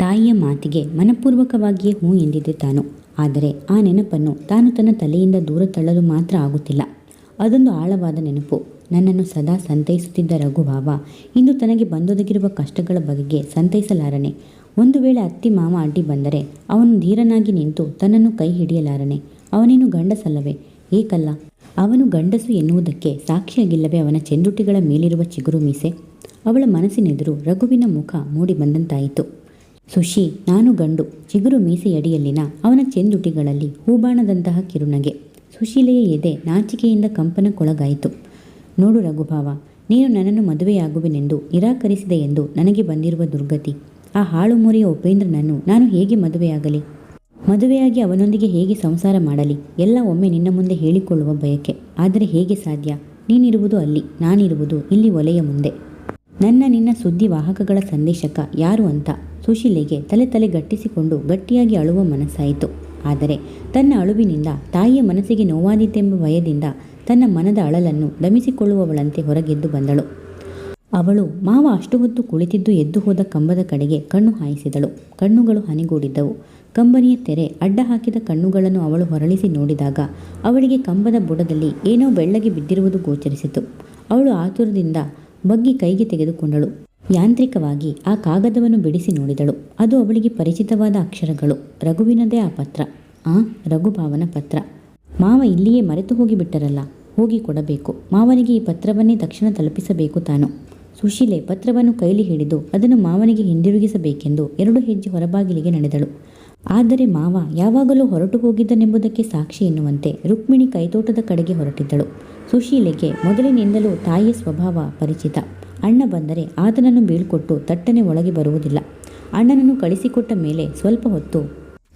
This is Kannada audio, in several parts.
ತಾಯಿಯ ಮಾತಿಗೆ ಮನಪೂರ್ವಕವಾಗಿಯೇ ಹೂ ಎಂದಿದ್ದೆ ತಾನು. ಆದರೆ ಆ ನೆನಪನ್ನು ತಾನು ತನ್ನ ತಲೆಯಿಂದ ದೂರ ತಳ್ಳಲು ಮಾತ್ರ ಆಗುತ್ತಿಲ್ಲ. ಅದೊಂದು ಆಳವಾದ ನೆನಪು. ನನ್ನನ್ನು ಸದಾ ಸಂತೈಸುತ್ತಿದ್ದ ರಘುಭಾವ ಇಂದು ತನಗೆ ಬಂದೊದಗಿರುವ ಕಷ್ಟಗಳ ಬಗೆಗೆ ಸಂತೈಸಲಾರನೆ. ಒಂದು ವೇಳೆ ಅತ್ತಿ ಮಾವ ಅಡ್ಡಿ ಬಂದರೆ ಅವನು ಧೀರನಾಗಿ ನಿಂತು ತನ್ನನ್ನು ಕೈ ಹಿಡಿಯಲಾರನೆ. ಅವನೇನು ಗಂಡಸಲ್ಲವೇ? ಏಕಲ್ಲ, ಅವನು ಗಂಡಸು ಎನ್ನುವುದಕ್ಕೆ ಸಾಕ್ಷಿಯಾಗಿಲ್ಲವೇ ಅವನ ಚೆಂದುಟಿಗಳ ಮೇಲಿರುವ ಚಿಗುರು ಮೀಸೆ? ಅವಳ ಮನಸ್ಸಿನೆದುರು ರಘುವಿನ ಮುಖ ಮೂಡಿ ಬಂದಂತಾಯಿತು. ಸುಶಿ, ನಾನು ಗಂಡು. ಚಿಗುರು ಮೀಸೆಯಡಿಯಲ್ಲಿನ ಅವನ ಚೆಂದುಟಿಗಳಲ್ಲಿ ಹೂಬಾಣದಂತಹ ಕಿರುನಗೆ. ಸುಶೀಲೆಯ ಎದೆ ನಾಚಿಕೆಯಿಂದ ಕಂಪನಕ್ಕೊಳಗಾಯಿತು. ನೋಡು ರಘುಭಾವ, ನೀನು ನನ್ನನ್ನು ಮದುವೆಯಾಗುವೆನೆಂದು ನಿರಾಕರಿಸಿದೆ ಎಂದು ನನಗೆ ಬಂದಿರುವ ದುರ್ಗತಿ. ಆ ಹಾಳು ಮೊರೆಯ ಉಪೇಂದ್ರನನ್ನು ನಾನು ಹೇಗೆ ಮದುವೆಯಾಗಲಿ? ಮದುವೆಯಾಗಿ ಅವನೊಂದಿಗೆ ಹೇಗೆ ಸಂಸಾರ ಮಾಡಲಿ? ಎಲ್ಲ ಒಮ್ಮೆ ನಿನ್ನ ಮುಂದೆ ಹೇಳಿಕೊಳ್ಳುವ ಬಯಕೆ. ಆದರೆ ಹೇಗೆ ಸಾಧ್ಯ? ನೀನಿರುವುದು ಅಲ್ಲಿ, ನಾನಿರುವುದು ಇಲ್ಲಿ ಒಲೆಯ ಮುಂದೆ. ನಿನ್ನ ಸುದ್ದಿ ವಾಹಕಗಳ ಸಂದೇಶಕ ಯಾರು ಅಂತ ಸುಶೀಲೆಗೆ ತಲೆ ಗಟ್ಟಿಸಿಕೊಂಡು ಗಟ್ಟಿಯಾಗಿ ಅಳುವ ಮನಸ್ಸಾಯಿತು. ಆದರೆ ತನ್ನ ಅಳುವಿನಿಂದ ತಾಯಿಯ ಮನಸ್ಸಿಗೆ ನೋವಾದೀತೆಂಬ ಭಯದಿಂದ ತನ್ನ ಮನದ ಅಳಲನ್ನು ದಮಿಸಿಕೊಳ್ಳುವವಳಂತೆ ಹೊರಗೆದ್ದು ಬಂದಳು. ಅವಳು ಮಾವ ಅಷ್ಟು ಹೊತ್ತು ಕುಳಿತಿದ್ದು ಎದ್ದು ಹೋದ ಕಂಬದ ಕಡೆಗೆ ಕಣ್ಣು ಹಾಯಿಸಿದಳು. ಕಣ್ಣುಗಳು ಹನಿಗೂಡಿದ್ದವು. ಕಂಬನಿಯ ತೆರೆ ಅಡ್ಡ ಹಾಕಿದ ಕಣ್ಣುಗಳನ್ನು ಅವಳು ಹೊರಳಿಸಿ ನೋಡಿದಾಗ ಅವಳಿಗೆ ಕಂಬದ ಬುಡದಲ್ಲಿ ಏನೋ ಬೆಳ್ಳಗೆ ಬಿದ್ದಿರುವುದು ಗೋಚರಿಸಿತು. ಅವಳು ಆತುರದಿಂದ ಬಗ್ಗಿ ಕೈಗೆ ತೆಗೆದುಕೊಂಡಳು. ಯಾಂತ್ರಿಕವಾಗಿ ಆ ಕಾಗದವನ್ನು ಬಿಡಿಸಿ ನೋಡಿದಳು. ಅದು ಅವಳಿಗೆ ಪರಿಚಿತವಾದ ಅಕ್ಷರಗಳು. ರಘುವಿನದೇ ಆ ಪತ್ರ. ರಘುಭಾವನ ಪತ್ರ. ಮಾವ ಇಲ್ಲಿಯೇ ಮರೆತು ಹೋಗಿಬಿಟ್ಟರಲ್ಲ. ಹೋಗಿ ಕೊಡಬೇಕು. ಮಾವನಿಗೆ ಈ ಪತ್ರವನ್ನೇ ತಕ್ಷಣ ತಲುಪಿಸಬೇಕು ತಾನು. ಸುಶೀಲೆ ಪತ್ರವನ್ನು ಕೈಲಿ ಹಿಡಿದು ಅದನ್ನು ಮಾವನಿಗೆ ಹಿಂದಿರುಗಿಸಬೇಕೆಂದು 2 ಹೆಜ್ಜೆ ಹೊರಬಾಗಿಲಿಗೆ ನಡೆದಳು. ಆದರೆ ಮಾವ ಯಾವಾಗಲೂ ಹೊರಟು ಹೋಗಿದ್ದನೆಂಬುದಕ್ಕೆ ಸಾಕ್ಷಿ ಎನ್ನುವಂತೆ ರುಕ್ಮಿಣಿ ಕೈತೋಟದ ಕಡೆಗೆ ಹೊರಟಿದ್ದಳು. ಸುಶೀಲೆಗೆ ಮೊದಲಿನಿಂದಲೂ ತಾಯಿಯ ಸ್ವಭಾವ ಪರಿಚಿತ. ಅಣ್ಣ ಬಂದರೆ ಆತನನ್ನು ಬೀಳ್ಕೊಟ್ಟು ತಟ್ಟನೆ ಒಳಗೆ ಬರುವುದಿಲ್ಲ. ಅಣ್ಣನನ್ನು ಕಳಿಸಿಕೊಟ್ಟ ಮೇಲೆ ಸ್ವಲ್ಪ ಹೊತ್ತು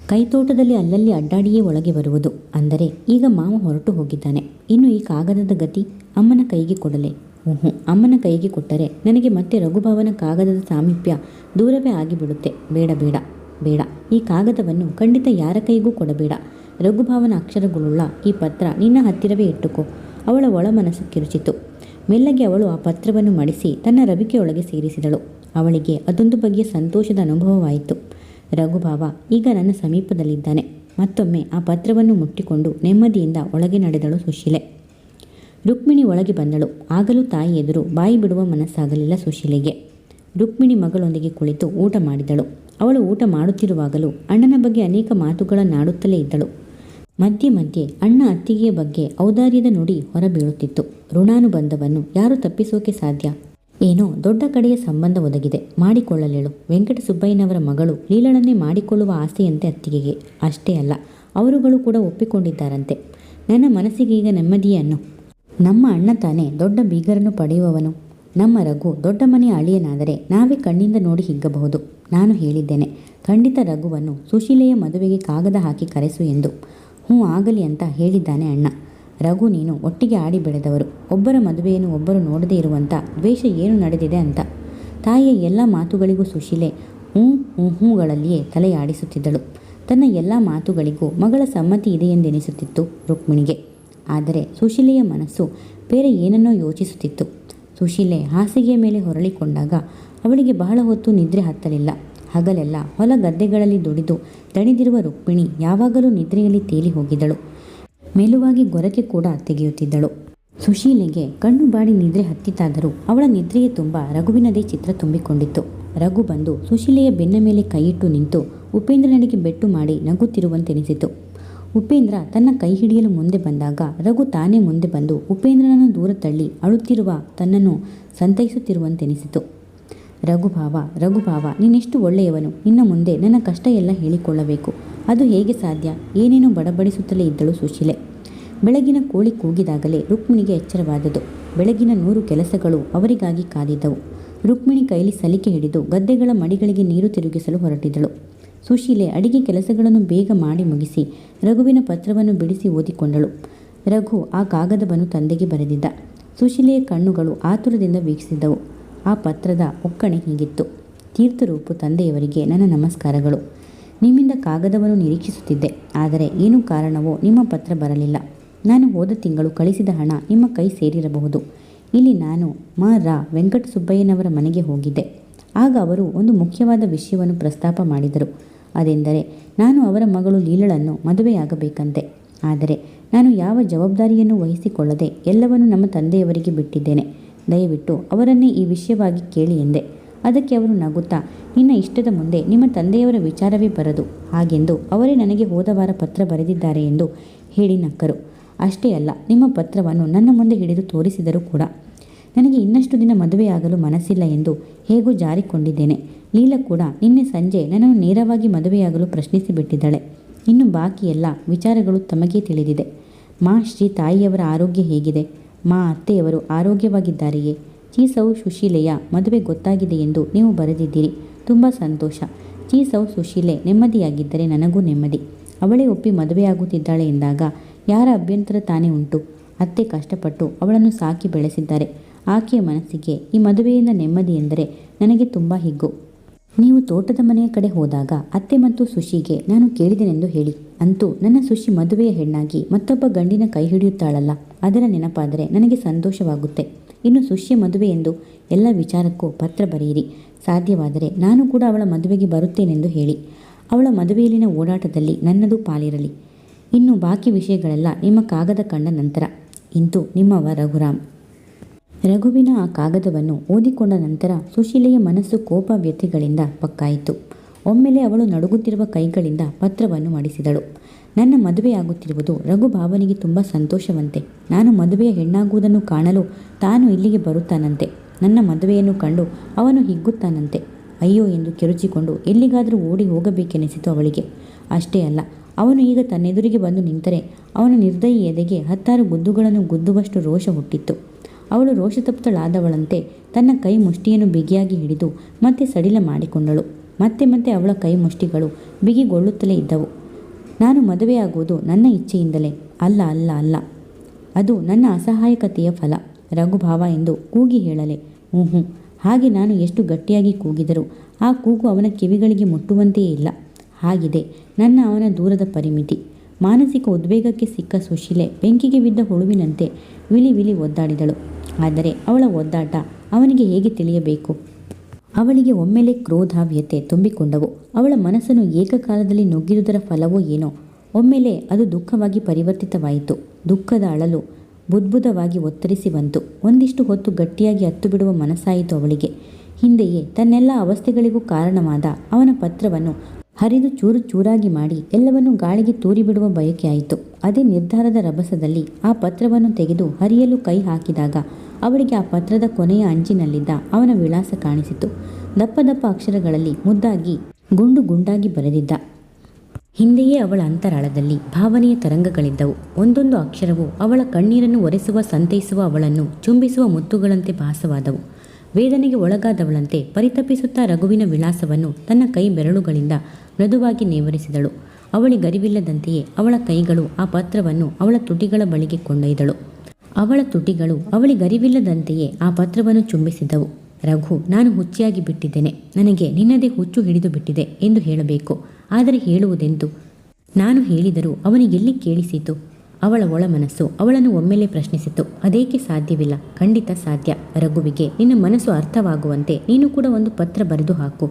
ಕೈತೋಟದಲ್ಲಿ ಅಲ್ಲಲ್ಲಿ ಅಡ್ಡಾಡಿಯೇ ಒಳಗೆ ಬರುವುದು. ಅಂದರೆ ಈಗ ಮಾವ ಹೊರಟು ಹೋಗಿದ್ದಾನೆ. ಇನ್ನು ಈ ಕಾಗದದ ಗತಿ ಅಮ್ಮನ ಕೈಗೆ ಕೊಡಲೇ? ಅಮ್ಮನ ಕೈಗೆ ಕೊಟ್ಟರೆ ನನಗೆ ಮತ್ತೆ ರಘುಭಾವನ ಕಾಗದದ ಸಾಮೀಪ್ಯ ದೂರವೇ ಆಗಿಬಿಡುತ್ತೆ. ಬೇಡ. ಈ ಕಾಗದವನ್ನು ಖಂಡಿತ ಯಾರ ಕೈಗೂ ಕೊಡಬೇಡ. ರಘುಭಾವನ ಅಕ್ಷರಗಳುಳ್ಳ ಈ ಪತ್ರ ನಿನ್ನ ಹತ್ತಿರವೇ ಇಟ್ಟುಕೋ. ಅವಳ ಒಳ ಮನಸ್ಸು ಕಿರುಚಿತು. ಮೆಲ್ಲಗೆ ಅವಳು ಆ ಪತ್ರವನ್ನು ಮಡಿಸಿ ತನ್ನ ರವಿಕೆಯೊಳಗೆ ಸೇರಿಸಿದಳು. ಅವಳಿಗೆ ಅದೊಂದು ಬಗೆಯ ಸಂತೋಷದ ಅನುಭವವಾಯಿತು. ರಘುಭಾವ ಈಗ ನನ್ನ ಸಮೀಪದಲ್ಲಿದ್ದಾನೆ. ಮತ್ತೊಮ್ಮೆ ಆ ಪತ್ರವನ್ನು ಮುಟ್ಟಿಕೊಂಡು ನೆಮ್ಮದಿಯಿಂದ ಒಳಗೆ ನಡೆದಳು ಸುಶೀಲೆ. ರುಕ್ಮಿಣಿ ಒಳಗೆ ಬಂದಳು. ಆಗಲೂ ತಾಯಿ ಎದುರು ಬಾಯಿ ಬಿಡುವ ಮನಸ್ಸಾಗಲಿಲ್ಲ ಸುಶೀಲೆಗೆ. ರುಕ್ಮಿಣಿ ಮಗಳೊಂದಿಗೆ ಕುಳಿತು ಊಟ ಮಾಡಿದಳು. ಅವಳು ಊಟ ಮಾಡುತ್ತಿರುವಾಗಲೂ ಅಣ್ಣನ ಬಗ್ಗೆ ಅನೇಕ ಮಾತುಗಳನ್ನಾಡುತ್ತಲೇ ಇದ್ದಳು. ಮಧ್ಯೆ ಅಣ್ಣ ಅತ್ತಿಗೆಯ ಬಗ್ಗೆ ಔದಾರ್ಯದ ನುಡಿ ಹೊರಬೀಳುತ್ತಿತ್ತು. ಋಣಾನುಬಂಧವನ್ನು ಯಾರು ತಪ್ಪಿಸೋಕೆ ಸಾಧ್ಯ? ಏನೋ ದೊಡ್ಡ ಕಡೆಯ ಸಂಬಂಧ ಒದಗಿದೆ, ಮಾಡಿಕೊಳ್ಳಲೇಳು. ವೆಂಕಟ ಸುಬ್ಬಯ್ಯನವರ ಮಗಳು ಲೀಲಳನ್ನೇ ಮಾಡಿಕೊಳ್ಳುವ ಆಸೆಯಂತೆ ಅತ್ತಿಗೆಗೆ. ಅಷ್ಟೇ ಅಲ್ಲ, ಅವರುಗಳು ಕೂಡ ಒಪ್ಪಿಕೊಂಡಿದ್ದಾರಂತೆ. ನನ್ನ ಮನಸ್ಸಿಗೆ ಈಗ ನೆಮ್ಮದಿಯೇ ಅನ್ನು. ನಮ್ಮ ಅಣ್ಣ ತಾನೇ ದೊಡ್ಡ ಬೀಗರನ್ನು ಪಡೆಯುವವನು. ನಮ್ಮ ರಘು ದೊಡ್ಡ ಮನೆಯ ಅಳಿಯನಾದರೆ ನಾವೇ ಕಣ್ಣಿಂದ ನೋಡಿ ಹಿಗ್ಗಬಹುದು. ನಾನು ಹೇಳಿದ್ದೇನೆ, ಖಂಡಿತ ರಘುವನ್ನು ಸುಶೀಲೆಯ ಮದುವೆಗೆ ಕಾಗದ ಹಾಕಿ ಕರೆಸು ಎಂದು. ಆಗಲಿ ಅಂತ ಹೇಳಿದ್ದಾನೆ ಅಣ್ಣ. ರಘು ನೀನು ಒಟ್ಟಿಗೆ ಆಡಿ ಬೆಳೆದವರು. ಒಬ್ಬರ ಮದುವೆಯನ್ನು ಒಬ್ಬರು ನೋಡದೇ ಇರುವಂಥ ದ್ವೇಷ ಏನು ನಡೆದಿದೆ ಅಂತ. ತಾಯಿಯ ಎಲ್ಲ ಮಾತುಗಳಿಗೂ ಸುಶೀಲೆ ಹೂಗಳಲ್ಲಿಯೇ ತಲೆಯಾಡಿಸುತ್ತಿದ್ದಳು. ತನ್ನ ಎಲ್ಲ ಮಾತುಗಳಿಗೂ ಮಗಳ ಸಮ್ಮತಿ ಇದೆಯೆಂದೆನಿಸುತ್ತಿತ್ತು ರುಕ್ಮಿಣಿಗೆ. ಆದರೆ ಸುಶೀಲೆಯ ಮನಸ್ಸು ಬೇರೆ ಏನನ್ನೋ ಯೋಚಿಸುತ್ತಿತ್ತು. ಸುಶೀಲೆ ಹಾಸಿಗೆಯ ಮೇಲೆ ಹೊರಳಿಕೊಂಡಾಗ ಅವಳಿಗೆ ಬಹಳ ಹೊತ್ತು ನಿದ್ರೆ ಹತ್ತಲಿಲ್ಲ. ಹಗಲೆಲ್ಲ ಹೊಲ ಗದ್ದೆಗಳಲ್ಲಿ ದುಡಿದು ದಣಿದಿರುವ ರುಕ್ಮಿಣಿ ಯಾವಾಗಲೂ ನಿದ್ರೆಯಲ್ಲಿ ತೇಲಿ ಹೋಗಿದ್ದಳು. ಮೆಲುವಾಗಿ ಗೊರಕೆ ಕೂಡ ತೆಗೆಯುತ್ತಿದ್ದಳು. ಸುಶೀಲೆಗೆ ಕಣ್ಣು ಬಾಡಿ ನಿದ್ರೆ ಹತ್ತಿತಾದರೂ ಅವಳ ನಿದ್ರೆಯ ತುಂಬ ರಘುವಿನದೇ ಚಿತ್ರ ತುಂಬಿಕೊಂಡಿತ್ತು. ರಘು ಬಂದು ಸುಶೀಲೆಯ ಬೆನ್ನ ಮೇಲೆ ಕೈಯಿಟ್ಟು ನಿಂತು ಉಪೇಂದ್ರನಿಗೆ ಬೆಟ್ಟು ಮಾಡಿ ನಗುತ್ತಿರುವಂತೆನಿಸಿತು. ಉಪೇಂದ್ರ ತನ್ನ ಕೈ ಹಿಡಿಯಲು ಮುಂದೆ ಬಂದಾಗ ರಘು ತಾನೇ ಮುಂದೆ ಬಂದು ಉಪೇಂದ್ರನನ್ನು ದೂರ ತಳ್ಳಿ ಅಳುತ್ತಿರುವ ತನ್ನನ್ನು ಸಂತೈಸುತ್ತಿರುವಂತೆನಿಸಿತು. ರಘುಭಾವ ನೀನೆಷ್ಟು ಒಳ್ಳೆಯವನು. ನಿನ್ನ ಮುಂದೆ ನನ್ನ ಕಷ್ಟ ಎಲ್ಲ ಹೇಳಿಕೊಳ್ಳಬೇಕು. ಅದು ಹೇಗೆ ಸಾಧ್ಯ? ಏನೇನೋ ಬಡಬಡಿಸುತ್ತಲೇ ಇದ್ದಳು ಸುಶೀಲೆ. ಬೆಳಗಿನ ಕೋಳಿ ಕೂಗಿದಾಗಲೇ ರುಕ್ಮಿಣಿಗೆ ಎಚ್ಚರವಾದದು. ಬೆಳಗಿನ 100 ಕೆಲಸಗಳು ಅವರಿಗಾಗಿ ಕಾದಿದ್ದವು. ರುಕ್ಮಿಣಿ ಕೈಲಿ ಸಲಿಕೆ ಹಿಡಿದು ಗದ್ದೆಗಳ ಮಡಿಗಳಿಗೆ ನೀರು ತಿರುಗಿಸಲು ಹೊರಟಿದ್ದಳು. ಸುಶೀಲೆ ಅಡಿಗೆ ಕೆಲಸಗಳನ್ನು ಬೇಗ ಮಾಡಿ ಮುಗಿಸಿ ರಘುವಿನ ಪತ್ರವನ್ನು ಬಿಡಿಸಿ ಓದಿಕೊಂಡಳು. ರಘು ಆ ಕಾಗದವನ್ನು ತಂದೆಗೆ ಬರೆದಿದ್ದ. ಸುಶೀಲೆಯ ಕಣ್ಣುಗಳು ಆತುರದಿಂದ ವೀಕ್ಷಿಸಿದವು. ಆ ಪತ್ರದ ಒಕ್ಕಣೆ ಹೀಗಿತ್ತು: ತೀರ್ಥರೂಪು ತಂದೆಯವರಿಗೆ ನನ್ನ ನಮಸ್ಕಾರಗಳು. ನಿಮ್ಮಿಂದ ಕಾಗದವನ್ನು ನಿರೀಕ್ಷಿಸುತ್ತಿದ್ದೆ. ಆದರೆ ಏನು ಕಾರಣವೋ ನಿಮ್ಮ ಪತ್ರ ಬರಲಿಲ್ಲ. ನಾನು ಹೋದ ತಿಂಗಳು ಕಳಿಸಿದ ಹಣ ನಿಮ್ಮ ಕೈ ಸೇರಿರಬಹುದು. ಇಲ್ಲಿ ನಾನು ವೆಂಕಟ ಸುಬ್ಬಯ್ಯನವರ ಮನೆಗೆ ಹೋಗಿದ್ದೆ. ಆಗ ಅವರು ಒಂದು ಮುಖ್ಯವಾದ ವಿಷಯವನ್ನು ಪ್ರಸ್ತಾಪ ಮಾಡಿದರು. ಅದೆಂದರೆ ನಾನು ಅವರ ಮಗಳು ಲೀಲಳನ್ನು ಮದುವೆಯಾಗಬೇಕಂತೆ. ಆದರೆ ನಾನು ಯಾವ ಜವಾಬ್ದಾರಿಯನ್ನು ವಹಿಸಿಕೊಳ್ಳದೆ ಎಲ್ಲವನ್ನೂ ನಮ್ಮ ತಂದೆಯವರಿಗೆ ಬಿಟ್ಟಿದ್ದೇನೆ. ದಯವಿಟ್ಟು ಅವರನ್ನೇ ಈ ವಿಷಯವಾಗಿ ಕೇಳಿ ಎಂದೆ. ಅದಕ್ಕೆ ಅವರು ನಗುತ್ತಾ, ನಿನ್ನ ಇಷ್ಟದ ಮುಂದೆ ನಿಮ್ಮ ತಂದೆಯವರ ವಿಚಾರವೇ ಬರದು. ಹಾಗೆಂದು ಅವರೇ ನನಗೆ ಹೋದ ವಾರ ಪತ್ರ ಬರೆದಿದ್ದಾರೆ ಎಂದು ಹೇಳಿ ನಕ್ಕರು. ಅಷ್ಟೇ ಅಲ್ಲ, ನಿಮ್ಮ ಪತ್ರವನ್ನು ನನ್ನ ಮುಂದೆ ಹಿಡಿದು ತೋರಿಸಿದರು ಕೂಡ. ನನಗೆ ಇನ್ನಷ್ಟು ದಿನ ಮದುವೆಯಾಗಲು ಮನಸ್ಸಿಲ್ಲ ಎಂದು ಹೇಗೂ ಜಾರಿಕೊಂಡಿದ್ದೇನೆ. ಲೀಲಾ ಕೂಡ ನಿನ್ನೆ ಸಂಜೆ ನನ್ನನ್ನು ನೇರವಾಗಿ ಮದುವೆಯಾಗಲು ಪ್ರಶ್ನಿಸಿಬಿಟ್ಟಿದ್ದಾಳೆ. ಇನ್ನು ಬಾಕಿ ಎಲ್ಲ ವಿಚಾರಗಳು ತಮಗೇ ತಿಳಿದಿದೆ. ಮಾ ಶ್ರೀ ತಾಯಿಯವರ ಆರೋಗ್ಯ ಹೇಗಿದೆ? ಮಾ ಅತ್ತೆಯವರು ಆರೋಗ್ಯವಾಗಿದ್ದಾರೆಯೇ? ಚೀಸವು ಸುಶೀಲೆಯ ಮದುವೆ ಗೊತ್ತಾಗಿದೆ ಎಂದು ನೀವು ಬರೆದಿದ್ದೀರಿ. ತುಂಬ ಸಂತೋಷ. ಚೀಸವು ಸುಶೀಲೆ ನೆಮ್ಮದಿಯಾಗಿದ್ದರೆ ನನಗೂ ನೆಮ್ಮದಿ. ಅವಳೇ ಒಪ್ಪಿ ಮದುವೆಯಾಗುತ್ತಿದ್ದಾಳೆ ಎಂದಾಗ ಯಾರ ಅಭ್ಯಂತರ ತಾನೇ ಉಂಟು? ಅತ್ತೆ ಕಷ್ಟಪಟ್ಟು ಅವಳನ್ನು ಸಾಕಿ ಬೆಳೆಸಿದ್ದಾರೆ. ಆಕೆಯ ಮನಸ್ಸಿಗೆ ಈ ಮದುವೆಯಿಂದ ನೆಮ್ಮದಿ ಎಂದರೆ ನನಗೆ ತುಂಬ ಹಿಗ್ಗು. ನೀವು ತೋಟದ ಮನೆಯ ಕಡೆ ಹೋದಾಗ ಅತ್ತೆ ಮತ್ತು ಸುಶಿಗೆ ನಾನು ಕೇಳಿದೆನೆಂದು ಹೇಳಿ. ಅಂತೂ ನನ್ನ ಸುಶಿ ಮದುವೆಯ ಹೆಣ್ಣಾಗಿ ಮತ್ತೊಬ್ಬ ಗಂಡಿನ ಕೈ ಹಿಡಿಯುತ್ತಾಳಲ್ಲ, ಅದರ ನೆನಪಾದರೆ ನನಗೆ ಸಂತೋಷವಾಗುತ್ತೆ. ಇನ್ನು ಸುಶಿಯ ಮದುವೆ ಎಂದು ಎಲ್ಲ ವಿಚಾರಕ್ಕೂ ಪತ್ರ ಬರೆಯಿರಿ. ಸಾಧ್ಯವಾದರೆ ನಾನು ಕೂಡ ಅವಳ ಮದುವೆಗೆ ಬರುತ್ತೇನೆಂದು ಹೇಳಿ. ಅವಳ ಮದುವೆಯಲ್ಲಿನ ಓಡಾಟದಲ್ಲಿ ನನ್ನದು ಪಾಲಿರಲಿ. ಇನ್ನು ಬಾಕಿ ವಿಷಯಗಳೆಲ್ಲ ನಿಮ್ಮ ಕಾಗದ ಕಂಡ ನಂತರ. ಇಂತು ನಿಮ್ಮವ ರಘುರಾಮ್. ರಘುವಿನ ಆ ಕಾಗದವನ್ನು ಓದಿಕೊಂಡ ನಂತರ ಸುಶೀಲೆಯ ಮನಸ್ಸು ಕೋಪ ವ್ಯಥೆಗಳಿಂದ ಪಕ್ಕಾಯಿತು. ಒಮ್ಮೆಲೆ ಅವಳು ನಡುಗುತ್ತಿರುವ ಕೈಗಳಿಂದ ಪತ್ರವನ್ನು ಮಡಿಸಿದಳು. ನನ್ನ ಮದುವೆಯಾಗುತ್ತಿರುವುದು ರಘು ಭಾವನಿಗೆ ತುಂಬ ಸಂತೋಷವಂತೆ. ನಾನು ಮದುವೆಯ ಹೆಣ್ಣಾಗುವುದನ್ನು ಕಾಣಲು ತಾನು ಇಲ್ಲಿಗೆ ಬರುತ್ತಾನಂತೆ. ನನ್ನ ಮದುವೆಯನ್ನು ಕಂಡು ಅವನು ಹಿಗ್ಗುತ್ತಾನಂತೆ. ಅಯ್ಯೋ ಎಂದು ಕೆರುಚಿಕೊಂಡು ಎಲ್ಲಿಗಾದರೂ ಓಡಿ ಹೋಗಬೇಕೆನಿಸಿತು ಅವಳಿಗೆ. ಅಷ್ಟೇ ಅಲ್ಲ, ಅವನು ಈಗ ತನ್ನೆದುರಿಗೆ ಬಂದು ನಿಂತರೆ ಅವನ ನಿರ್ದಯಿ ಎದೆಗೆ 10 ಗುದ್ದುಗಳನ್ನು ಗುದ್ದುವಷ್ಟು ರೋಷ ಹುಟ್ಟಿತ್ತು. ಅವಳು ರೋಷತಪ್ತಳಾದವಳಂತೆ ತನ್ನ ಕೈ ಮುಷ್ಟಿಯನ್ನು ಬಿಗಿಯಾಗಿ ಹಿಡಿದು ಮತ್ತೆ ಸಡಿಲ ಮಾಡಿಕೊಂಡಳು. ಮತ್ತೆ ಅವಳ ಕೈ ಮುಷ್ಟಿಗಳು ಬಿಗಿಗೊಳ್ಳುತ್ತಲೇ ಇದ್ದವು. ನಾನು ಮದುವೆಯಾಗುವುದು ನನ್ನ ಇಚ್ಛೆಯಿಂದಲೇ, ಅಲ್ಲ, ಅದು ನನ್ನ ಅಸಹಾಯಕತೆಯ ಫಲ. ರಘುಭಾವ ಎಂದು ಕೂಗಿ ಹೇಳಲೆ? ಹ್ಞೂ, ಹಾಗೆ ನಾನು ಎಷ್ಟು ಗಟ್ಟಿಯಾಗಿ ಕೂಗಿದರೂ ಆ ಕೂಗು ಅವನ ಕಿವಿಗಳಿಗೆ ಮುಟ್ಟುವಂತೆಯೇ ಇಲ್ಲ. ಹಾಗಿದೆ ಅವನ ದೂರದ ಪರಿಮಿತಿ. ಮಾನಸಿಕ ಉದ್ವೇಗಕ್ಕೆ ಸಿಕ್ಕ ಸುಶೀಲೆ ಬೆಂಕಿಗೆ ಬಿದ್ದ ಹುಳುವಿನಂತೆ ವಿಲಿ ಒದ್ದಾಡಿದಳು. ಆದರೆ ಅವಳ ಒದ್ದಾಟ ಅವನಿಗೆ ಹೇಗೆ ತಿಳಿಯಬೇಕು? ಅವಳಿಗೆ ಒಮ್ಮೆಲೆ ಕ್ರೋಧ ವ್ಯಥೆ ತುಂಬಿಕೊಂಡವು. ಅವಳ ಮನಸ್ಸನ್ನು ಏಕಕಾಲದಲ್ಲಿ ನುಗ್ಗಿದುದರ ಫಲವೋ ಏನೋ ಒಮ್ಮೆಲೆ ಅದು ದುಃಖವಾಗಿ ಪರಿವರ್ತಿತವಾಯಿತು. ದುಃಖದ ಅಳಲು ಬುದ್ಬುದವಾಗಿ ಒತ್ತರಿಸಿ ಬಂತು. ಒಂದಿಷ್ಟು ಹೊತ್ತು ಗಟ್ಟಿಯಾಗಿ ಹತ್ತು ಬಿಡುವ ಮನಸ್ಸಾಯಿತು ಅವಳಿಗೆ. ಹಿಂದೆಯೇ ತನ್ನೆಲ್ಲ ಅವಸ್ಥೆಗಳಿಗೂ ಕಾರಣವಾದ ಅವನ ಪತ್ರವನ್ನು ಹರಿದು ಚೂರು ಚೂರಾಗಿ ಮಾಡಿ ಎಲ್ಲವನ್ನೂ ಗಾಳಿಗೆ ತೂರಿಬಿಡುವ ಬಯಕೆ ಆಯಿತು. ಅದೇ ನಿರ್ಧಾರದ ರಭಸದಲ್ಲಿ ಆ ಪತ್ರವನ್ನು ತೆಗೆದು ಹರಿಯಲು ಕೈ ಹಾಕಿದಾಗ ಅವಳಿಗೆ ಆ ಪತ್ರದ ಕೊನೆಯ ಅಂಚಿನಲ್ಲಿದ್ದ ಅವನ ವಿಳಾಸ ಕಾಣಿಸಿತು. ದಪ್ಪ ಅಕ್ಷರಗಳಲ್ಲಿ ಮುದ್ದಾಗಿ ಗುಂಡಾಗಿ ಬರೆದಿದ್ದ. ಹಿಂದೆಯೇ ಅವಳ ಅಂತರಾಳದಲ್ಲಿ ಭಾವನೆಯ ತರಂಗಗಳಿದ್ದವು. ಒಂದೊಂದು ಅಕ್ಷರವು ಅವಳ ಕಣ್ಣೀರನ್ನು ಒರೆಸುವ, ಸಂತೈಸುವ, ಅವಳನ್ನು ಚುಂಬಿಸುವ ಮುತ್ತುಗಳಂತೆ ಭಾಸವಾದವು. ವೇದನೆಗೆ ಒಳಗಾದವಳಂತೆ ಪರಿತಪಿಸುತ್ತಾ ರಘುವಿನ ವಿಳಾಸವನ್ನು ತನ್ನ ಕೈ ಬೆರಳುಗಳಿಂದ ಮೃದುವಾಗಿ ನೇವರಿಸಿದಳು. ಅವಳಿಗರಿವಿಲ್ಲದಂತೆಯೇ ಅವಳ ಕೈಗಳು ಆ ಪತ್ರವನ್ನು ಅವಳ ತುಟಿಗಳ ಬಳಿಗೆ ಕೊಂಡೊಯ್ದಳು. ಅವಳ ತುಟಿಗಳು ಅವಳಿಗರಿವಿಲ್ಲದಂತೆಯೇ ಆ ಪತ್ರವನ್ನು ಚುಂಬಿಸಿದವು. ರಘು, ನಾನು ಹುಚ್ಚಿಯಾಗಿ ಬಿಟ್ಟಿದ್ದೇನೆ. ನನಗೆ ನಿನ್ನದೇ ಹುಚ್ಚು ಹಿಡಿದು ಬಿಟ್ಟಿದೆ ಎಂದು ಹೇಳಬೇಕು. ಆದರೆ ಹೇಳುವುದೆಂತು? ನಾನು ಹೇಳಿದರೂ ಅವನಿಗೆಲ್ಲಿ ಕೇಳಿಸಿತು? ಅವಳ ಒಳ ಮನಸ್ಸು ಅವಳನ್ನು ಒಮ್ಮೆಲೆ ಪ್ರಶ್ನಿಸಿತು. ಅದೇಕೆ ಸಾಧ್ಯವಿಲ್ಲ? ಖಂಡಿತ ಸಾಧ್ಯ. ರಘುವಿಗೆ ನಿನ್ನ ಮನಸ್ಸು ಅರ್ಥವಾಗುವಂತೆ ನೀನು ಕೂಡ ಒಂದು ಪತ್ರ ಬರೆದು ಹಾಕು.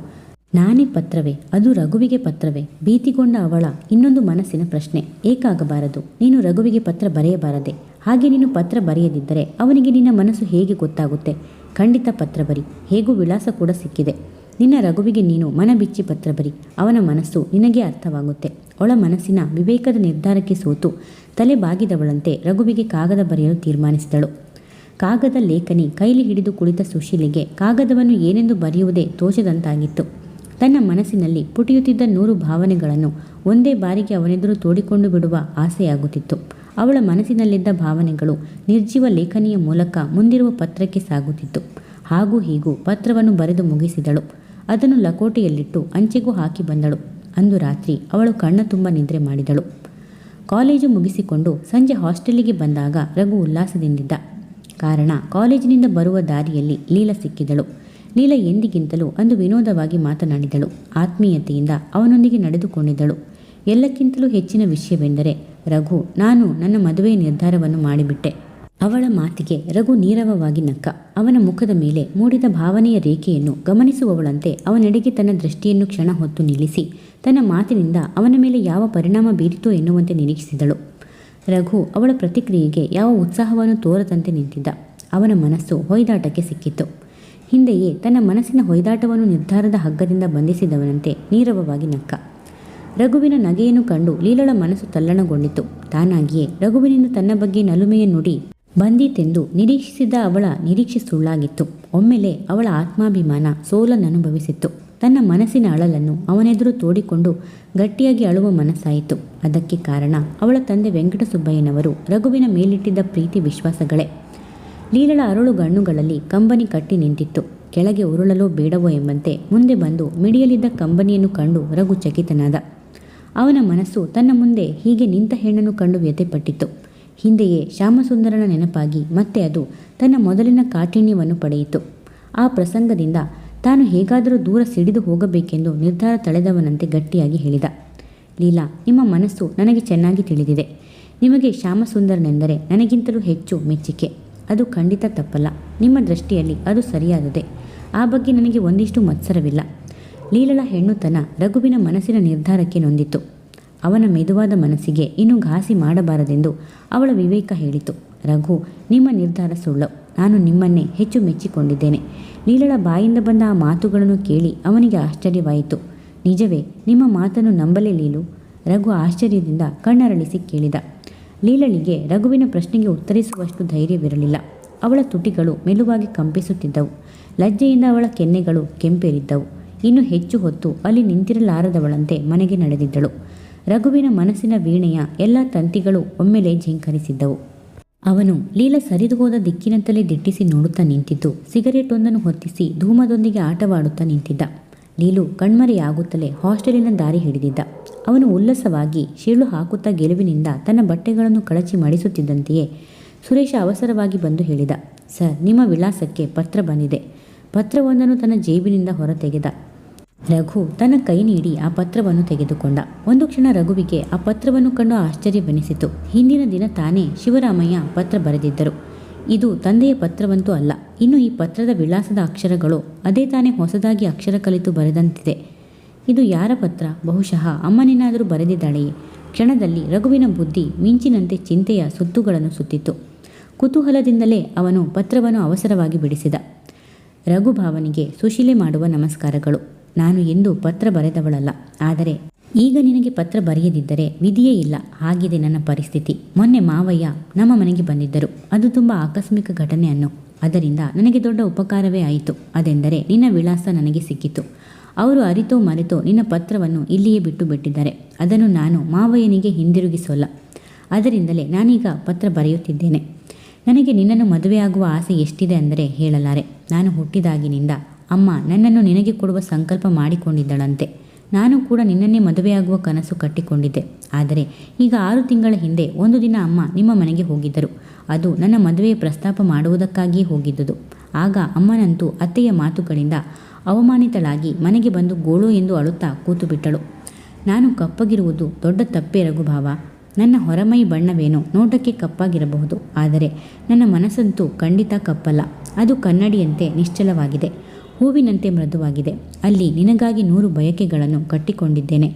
ನಾನೇ ಪತ್ರವೇ? ಅದು ರಘುವಿಗೆ ಪತ್ರವೇ? ಭೀತಿಗೊಂಡ ಅವಳ ಇನ್ನೊಂದು ಮನಸ್ಸಿನ ಪ್ರಶ್ನೆ. ಏಕಾಗಬಾರದು. ನೀನು ರಘುವಿಗೆ ಪತ್ರ ಬರೆಯಬಾರದೆ? ಹಾಗೆ ನೀನು ಪತ್ರ ಬರೆಯದಿದ್ದರೆ ಅವನಿಗೆ ನಿನ್ನ ಮನಸ್ಸು ಹೇಗೆ ಗೊತ್ತಾಗುತ್ತೆ? ಖಂಡಿತ ಪತ್ರ ಬರಿ. ಹೇಗೂ ವಿಳಾಸ ಕೂಡ ಸಿಕ್ಕಿದೆ. ನಿನ್ನ ರಘುವಿಗೆ ನೀನು ಮನ ಬಿಚ್ಚಿ ಪತ್ರ ಬರಿ. ಅವನ ಮನಸ್ಸು ನಿನಗೆ ಅರ್ಥವಾಗುತ್ತೆ. ಒಳ ಮನಸ್ಸಿನ ವಿವೇಕದ ನಿರ್ಧಾರಕ್ಕೆ ಸೋತು ತಲೆ ಬಾಗಿದವಳಂತೆ ರಘುವಿಗೆ ಕಾಗದ ಬರೆಯಲು ತೀರ್ಮಾನಿಸಿದಳು. ಕಾಗದ ಲೇಖನಿ ಕೈಲಿ ಹಿಡಿದು ಕುಳಿತ ಸುಶೀಲೆಗೆ ಕಾಗದವನ್ನು ಏನೆಂದು ಬರೆಯುವುದೇ ತೋಚದಂತಾಗಿತ್ತು. ತನ್ನ ಮನಸ್ಸಿನಲ್ಲಿ ಪುಟಿಯುತ್ತಿದ್ದ 100 ಭಾವನೆಗಳನ್ನು ಒಂದೇ ಬಾರಿಗೆ ಅವನೆದುರು ತೋಡಿಕೊಂಡು ಬಿಡುವ ಆಸೆಯಾಗುತ್ತಿತ್ತು. ಅವಳ ಮನಸ್ಸಿನಲ್ಲಿದ್ದ ಭಾವನೆಗಳು ನಿರ್ಜೀವ ಲೇಖನಿಯ ಮೂಲಕ ಮುಂದಿರುವ ಪತ್ರಕ್ಕೆ ಸಾಗುತ್ತಿತ್ತು. ಹಾಗೂ ಹೀಗೂ ಪತ್ರವನ್ನು ಬರೆದು ಮುಗಿಸಿದಳು. ಅದನ್ನು ಲಕೋಟೆಯಲ್ಲಿಟ್ಟು ಅಂಚೆಗೂ ಹಾಕಿ ಬಂದಳು. ಅಂದು ರಾತ್ರಿ ಅವಳು ಕಣ್ಣ ತುಂಬ ನಿದ್ರೆ ಮಾಡಿದಳು. ಕಾಲೇಜು ಮುಗಿಸಿಕೊಂಡು ಸಂಜೆ ಹಾಸ್ಟೆಲಿಗೆ ಬಂದಾಗ ರಘು ಉಲ್ಲಾಸದಿಂದಿದ್ದ. ಕಾರಣ, ಕಾಲೇಜಿನಿಂದ ಬರುವ ದಾರಿಯಲ್ಲಿ ಲೀಲಾ ಸಿಕ್ಕಿದಳು. ಲೀಲಾ ಎಂದಿಗಿಂತಲೂ ಅಂದು ವಿನೋದವಾಗಿ ಮಾತನಾಡಿದಳು. ಆತ್ಮೀಯತೆಯಿಂದ ಅವನೊಂದಿಗೆ ನಡೆದುಕೊಂಡಿದ್ದಳು. ಎಲ್ಲಕ್ಕಿಂತಲೂ ಹೆಚ್ಚಿನ ವಿಷಯವೆಂದರೆ, ರಘು, ನಾನು ನನ್ನ ಮದುವೆಯ ನಿರ್ಧಾರವನ್ನು ಮಾಡಿಬಿಟ್ಟೆ. ಅವಳ ಮಾತಿಗೆ ರಘು ನೀರವವಾಗಿ ನಕ್ಕ. ಅವನ ಮುಖದ ಮೇಲೆ ಮೂಡಿದ ಭಾವನೆಯ ರೇಖೆಯನ್ನು ಗಮನಿಸುವವಳಂತೆ ಅವನೆಡೆಗೆ ತನ್ನ ದೃಷ್ಟಿಯನ್ನು ಕ್ಷಣ ಹೊತ್ತು ನಿಲ್ಲಿಸಿ ತನ್ನ ಮಾತಿನಿಂದ ಅವನ ಮೇಲೆ ಯಾವ ಪರಿಣಾಮ ಬೀರಿತು ಎನ್ನುವಂತೆ ನಿರೀಕ್ಷಿಸಿದಳು. ರಘು ಅವಳ ಪ್ರತಿಕ್ರಿಯೆಗೆ ಯಾವ ಉತ್ಸಾಹವನ್ನು ತೋರದಂತೆ ನಿಂತಿದ್ದ. ಅವನ ಮನಸ್ಸು ಹೊಯ್ದಾಟಕ್ಕೆ ಸಿಕ್ಕಿತ್ತು. ಹಿಂದೆಯೇ ತನ್ನ ಮನಸ್ಸಿನ ಹೊಯ್ದಾಟವನ್ನು ನಿರ್ಧಾರದ ಹಗ್ಗದಿಂದ ಬಂಧಿಸಿದವನಂತೆ ನೀರವವಾಗಿ ನಕ್ಕ. ರಘುವಿನ ನಗೆಯನ್ನು ಕಂಡು ಲೀಲಳ ಮನಸ್ಸು ತಲ್ಲಣಗೊಂಡಿತು. ತಾನಾಗಿಯೇ ರಘುವಿನಿಂದ ತನ್ನ ಬಗ್ಗೆ ನಲುಮೆಯ ನುಡಿ ಬಂದೀತೆಂದು ನಿರೀಕ್ಷಿಸಿದ ಅವಳ ನಿರೀಕ್ಷೆ ಸುಳ್ಳಾಗಿತ್ತು. ಒಮ್ಮೆಲೆ ಅವಳ ಆತ್ಮಾಭಿಮಾನ ಸೋಲನ್ನನುಭವಿಸಿತ್ತು. ತನ್ನ ಮನಸ್ಸಿನ ಅಳಲನ್ನು ಅವನೆದುರು ತೋಡಿಕೊಂಡು ಗಟ್ಟಿಯಾಗಿ ಅಳುವ ಮನಸ್ಸಾಯಿತು. ಅದಕ್ಕೆ ಕಾರಣ ಅವಳ ತಂದೆ ವೆಂಕಟಸುಬ್ಬಯ್ಯನವರು ರಘುವಿನ ಮೇಲಿಟ್ಟಿದ್ದ ಪ್ರೀತಿ ವಿಶ್ವಾಸಗಳೇ. ಲೀಲಳ ಅರಳು ಗಣ್ಣುಗಳಲ್ಲಿ ಕಂಬನಿ ಕಟ್ಟಿ ನಿಂತಿತ್ತು. ಕೆಳಗೆ ಉರುಳಲೋ ಬೇಡವೋ ಎಂಬಂತೆ ಮುಂದೆ ಬಂದು ಮಿಡಿಯಲಿದ್ದ ಕಂಬನಿಯನ್ನು ಕಂಡು ರಘು ಚಕಿತನಾದ. ಅವನ ಮನಸ್ಸು ತನ್ನ ಮುಂದೆ ಹೀಗೆ ನಿಂತ ಹೆಣ್ಣನ್ನು ಕಂಡು ವ್ಯಥೆಪಟ್ಟಿತು. ಹಿಂದೆಯೇ ಶ್ಯಾಮಸುಂದರನ ನೆನಪಾಗಿ ಮತ್ತೆ ಅದು ತನ್ನ ಮೊದಲಿನ ಕಾಠಿಣ್ಯವನ್ನು ಪಡೆಯಿತು. ಆ ಪ್ರಸಂಗದಿಂದ ತಾನು ಹೇಗಾದರೂ ದೂರ ಸಿಡಿದು ಹೋಗಬೇಕೆಂದು ನಿರ್ಧಾರ ತಳೆದವನಂತೆ ಗಟ್ಟಿಯಾಗಿ ಹೇಳಿದ. ಲೀಲಾ, ನಿಮ್ಮ ಮನಸ್ಸು ನನಗೆ ಚೆನ್ನಾಗಿ ತಿಳಿದಿದೆ. ನಿಮಗೆ ಶ್ಯಾಮಸುಂದರನೆಂದರೆ ನನಗಿಂತಲೂ ಹೆಚ್ಚು ಮೆಚ್ಚಿಕೆ. ಅದು ಖಂಡಿತ ತಪ್ಪಲ್ಲ. ನಿಮ್ಮ ದೃಷ್ಟಿಯಲ್ಲಿ ಅದು ಸರಿಯಾದುದೇ. ಆ ಬಗ್ಗೆ ನನಗೆ ಒಂದಿಷ್ಟು ಮತ್ಸರವಿಲ್ಲ. ಲೀಲಳ ಹೆಣ್ಣುತನ ರಘುವಿನ ಮನಸ್ಸಿನ ನಿರ್ಧಾರಕ್ಕೆ ನೊಂದಿತು. ಅವನ ಮೆದುವಾದ ಮನಸ್ಸಿಗೆ ಇನ್ನೂ ಘಾಸಿ ಮಾಡಬಾರದೆಂದು ಅವಳ ವಿವೇಕ ಹೇಳಿತು. ರಘು, ನಿಮ್ಮ ನಿರ್ಧಾರ ಸುಳ್ಳು. ನಾನು ನಿಮ್ಮನ್ನೇ ಹೆಚ್ಚು ಮೆಚ್ಚಿಕೊಂಡಿದ್ದೇನೆ. ಲೀಲಳ ಬಾಯಿಂದ ಬಂದ ಆ ಮಾತುಗಳನ್ನು ಕೇಳಿ ಅವನಿಗೆ ಆಶ್ಚರ್ಯವಾಯಿತು. ನಿಜವೇ? ನಿಮ್ಮ ಮಾತನ್ನು ನಂಬಲೇ ಲೀಲು? ರಘು ಆಶ್ಚರ್ಯದಿಂದ ಕಣ್ಣರಳಿಸಿ ಕೇಳಿದ. ಲೀಲಳಿಗೆ ರಘುವಿನ ಪ್ರಶ್ನೆಗೆ ಉತ್ತರಿಸುವಷ್ಟು ಧೈರ್ಯವಿರಲಿಲ್ಲ. ಅವಳ ತುಟಿಗಳು ಮೆಲುವಾಗಿ ಕಂಪಿಸುತ್ತಿದ್ದವು. ಲಜ್ಜೆಯಿಂದ ಅವಳ ಕೆನ್ನೆಗಳು ಕೆಂಪೇರಿದ್ದವು. ಇನ್ನು ಹೆಚ್ಚು ಹೊತ್ತು ಅಲ್ಲಿ ನಿಂತಿರಲಾರದವಳಂತೆ ಮನೆಗೆ ನಡೆದಿದ್ದಳು. ರಘುವಿನ ಮನಸ್ಸಿನ ವೀಣೆಯ ಎಲ್ಲ ತಂತಿಗಳು ಒಮ್ಮೆಲೆ ಝೇಂಕರಿಸಿದ್ದವು. ಅವನು ಲೀಲ ಸರಿದು ಹೋದ ದಿಕ್ಕಿನಂತಲೇ ದಿಟ್ಟಿಸಿ ನೋಡುತ್ತಾ ನಿಂತಿದ್ದು, ಸಿಗರೇಟ್ ಒಂದನ್ನು ಹೊತ್ತಿಸಿ ಧೂಮದೊಂದಿಗೆ ಆಟವಾಡುತ್ತಾ ನಿಂತಿದ್ದ. ಲೀಲು ಕಣ್ಮರೆಯಾಗುತ್ತಲೇ ಹಾಸ್ಟೆಲಿನ ದಾರಿ ಹಿಡಿದಿದ್ದ. ಅವನು ಉಲ್ಲಸವಾಗಿ ಶೀಳು ಹಾಕುತ್ತಾ ಗೆಲುವಿನಿಂದ ತನ್ನ ಬಟ್ಟೆಗಳನ್ನು ಕಳಚಿ ಮಡಿಸುತ್ತಿದ್ದಂತೆಯೇ ಸುರೇಶ ಅವಸರವಾಗಿ ಬಂದು ಹೇಳಿದ. ಸರ್, ನಿಮ್ಮ ವಿಳಾಸಕ್ಕೆ ಪತ್ರ ಬಂದಿದೆ. ಪತ್ರವೊಂದನ್ನು ತನ್ನ ಜೇಬಿನಿಂದ ಹೊರತೆಗೆದ. ರಘು ತನ್ನ ಕೈ ನೀಡಿ ಆ ಪತ್ರವನ್ನು ತೆಗೆದುಕೊಂಡ. ಒಂದು ಕ್ಷಣ ರಘುವಿಗೆ ಆ ಪತ್ರವನ್ನು ಕಂಡು ಆಶ್ಚರ್ಯವೆನಿಸಿತು. ಹಿಂದಿನ ದಿನ ತಾನೇ ಶಿವರಾಮಯ್ಯ ಪತ್ರ ಬರೆದಿದ್ದರು. ಇದು ತಂದೆಯ ಪತ್ರವಂತೂ ಅಲ್ಲ. ಇನ್ನು ಈ ಪತ್ರದ ವಿಳಾಸದ ಅಕ್ಷರಗಳು ಅದೇ ತಾನೇ ಹೊಸದಾಗಿ ಅಕ್ಷರ ಕಲಿತು ಬರೆದಂತಿದೆ. ಇದು ಯಾರ ಪತ್ರ? ಬಹುಶಃ ಅಮ್ಮನೇನಾದರೂ ಬರೆದಿದ್ದಾಳೆಯೇ? ಕ್ಷಣದಲ್ಲಿ ರಘುವಿನ ಬುದ್ಧಿ ಮಿಂಚಿನಂತೆ ಚಿಂತೆಯ ಸುತ್ತುಗಳನ್ನು ಸುತ್ತಿತು. ಕುತೂಹಲದಿಂದಲೇ ಅವನು ಪತ್ರವನ್ನು ಅವಸರವಾಗಿ ಬಿಡಿಸಿದ. ರಘುಭಾವನಿಗೆ ಸುಶೀಲೆ ಮಾಡುವ ನಮಸ್ಕಾರಗಳು. ನಾನು ಎಂದೂ ಪತ್ರ ಬರೆದವಳಲ್ಲ. ಆದರೆ ಈಗ ನಿನಗೆ ಪತ್ರ ಬರೆಯದಿದ್ದರೆ ವಿಧಿಯೇ ಇಲ್ಲ. ಹಾಗಿದೆ ನನ್ನ ಪರಿಸ್ಥಿತಿ. ಮೊನ್ನೆ ಮಾವಯ್ಯ ನಮ್ಮ ಮನೆಗೆ ಬಂದಿದ್ದರು. ಅದು ತುಂಬ ಆಕಸ್ಮಿಕ ಘಟನೆ ಅನ್ನು. ಅದರಿಂದ ನನಗೆ ದೊಡ್ಡ ಉಪಕಾರವೇ ಆಯಿತು. ಅದೆಂದರೆ ನಿನ್ನ ವಿಳಾಸ ನನಗೆ ಸಿಕ್ಕಿತು. ಅವರು ಅರಿತೋ ಮರೆತೋ ನಿನ್ನ ಪತ್ರವನ್ನು ಇಲ್ಲಿಯೇ ಬಿಟ್ಟು ಬಿಟ್ಟಿದ್ದಾರೆ. ಅದನ್ನು ನಾನು ಮಾವಯ್ಯನಿಗೆ ಹಿಂದಿರುಗಿಸೋಲ್ಲ. ಅದರಿಂದಲೇ ನಾನೀಗ ಪತ್ರ ಬರೆಯುತ್ತಿದ್ದೇನೆ. ನನಗೆ ನಿನ್ನನ್ನು ಮದುವೆಯಾಗುವ ಆಸೆ ಎಷ್ಟಿದೆ ಅಂದರೆ ಹೇಳಲಾರೆ. ನಾನು ಹುಟ್ಟಿದಾಗಿನಿಂದ ಅಮ್ಮ ನನ್ನನ್ನು ನಿನಗೆ ಕೊಡುವ ಸಂಕಲ್ಪ ಮಾಡಿಕೊಂಡಿದ್ದಳಂತೆ. ನಾನು ಕೂಡ ನಿನ್ನನ್ನೇ ಮದುವೆಯಾಗುವ ಕನಸು ಕಟ್ಟಿಕೊಂಡಿದ್ದೆ. ಆದರೆ ಈಗ 6 ತಿಂಗಳ ಹಿಂದೆ ಒಂದು ದಿನ ಅಮ್ಮ ನಿಮ್ಮ ಮನೆಗೆ ಹೋಗಿದ್ದರು. ಅದು ನನ್ನ ಮದುವೆಯ ಪ್ರಸ್ತಾಪ ಮಾಡುವುದಕ್ಕಾಗಿಯೇ ಹೋಗಿದ್ದುದು. ಆಗ ಅಮ್ಮನಂತೂ ಅತ್ತೆಯ ಮಾತುಗಳಿಂದ ಅವಮಾನಿತಳಾಗಿ ಮನೆಗೆ ಬಂದು ಗೋಳು ಎಂದು ಅಳುತ್ತಾ ಕೂತು ಬಿಟ್ಟಳು. ನಾನು ಕಪ್ಪಗಿರುವುದು ದೊಡ್ಡ ತಪ್ಪೇ ರಘುಭಾವ. ನನ್ನ ಹೊರಮೈ ಬಣ್ಣವೇನೋ ನೋಟಕ್ಕೆ ಕಪ್ಪಾಗಿರಬಹುದು. ಆದರೆ ನನ್ನ ಮನಸ್ಸಂತೂ ಖಂಡಿತ ಕಪ್ಪಲ್ಲ. ಅದು ಕನ್ನಡಿಯಂತೆ ನಿಶ್ಚಲವಾಗಿದೆ, ಹೂವಿನಂತೆ ಮೃದುವಾಗಿದೆ. ಅಲ್ಲಿ ನಿನಗಾಗಿ 100 ಬಯಕೆಗಳನ್ನು ಕಟ್ಟಿಕೊಂಡಿದ್ದೇನೆ.